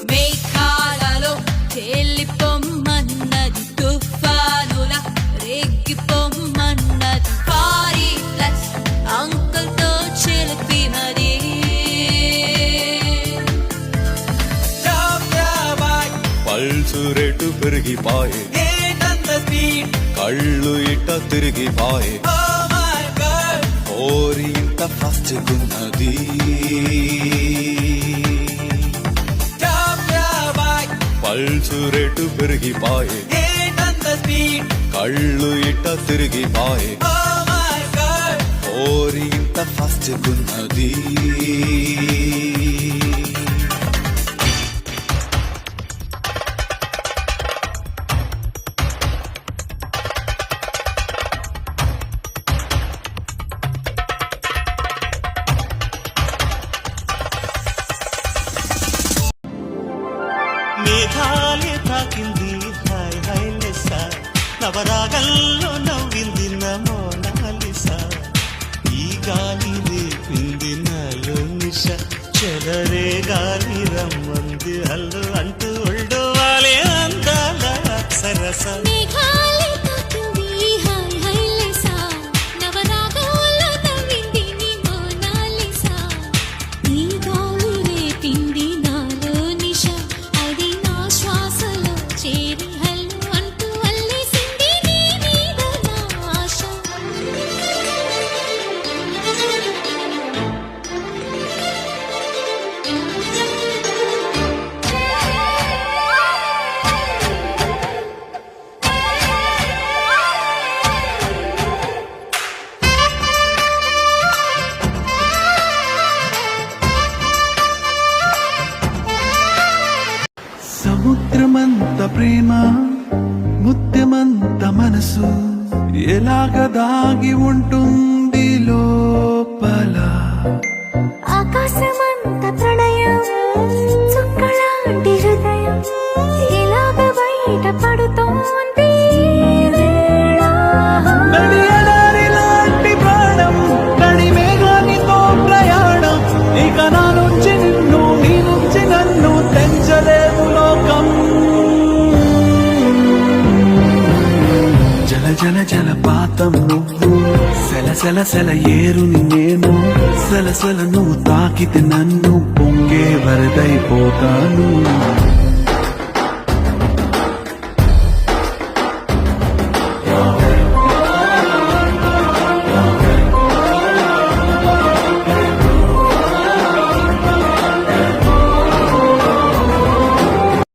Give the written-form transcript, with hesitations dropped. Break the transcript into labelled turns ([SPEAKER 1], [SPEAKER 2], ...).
[SPEAKER 1] మేఘాలలో తేలిపొమ్మన్నది తుఫానుల రేగిపొమ్మన్నది పారి ప్లస్ అంకుల్తో చిలిపి మరి
[SPEAKER 2] పల్సు రేటు పెరిగిపాయే కళ్ళు ఇట్ట తిరిగిపాయే ఓరి ఇంత ఫాస్ట్ గున్నది పల్సు రేటు పెరిగిపాయే కళ్ళు ఇట్ట తిరిగిపాయే ఓరి ఇంత ఫాస్ట్ గున్నది
[SPEAKER 3] మేఘాలే తాకింది హాయ్ హాయ్ లెస్సా నవరాగల్లో నవ్వింది మోనాలిసా ఈ గాలి రేపింది నాలో నిష చెలరే గాలి రమ్మంది హల్లు అంటూ ఒళ్ళు వాలే అందాల అక్షరస
[SPEAKER 4] సముద్రమంత ప్రేమ ముత్యమంత మనసు ఎలాగ దాగి ఉంటుంది లోపల
[SPEAKER 5] ఆకాశమంత ప్రణయం చుక్కలాంటి హృదయం ఎలాగ బయట పడుతోంది
[SPEAKER 4] లాంటి ప్రాణం నడి మేఘానితో ప్రయాణం ఇక నా నుంచి నిన్ను నీ నుంచి నన్ను తెంచలేదు లోకం జల జల జలపాతం నువ్వు సెల సెల సెల ఏరుని నేను సెల సెల నువ్వు తాకితే నన్ను పొంగే వరదైపోతాను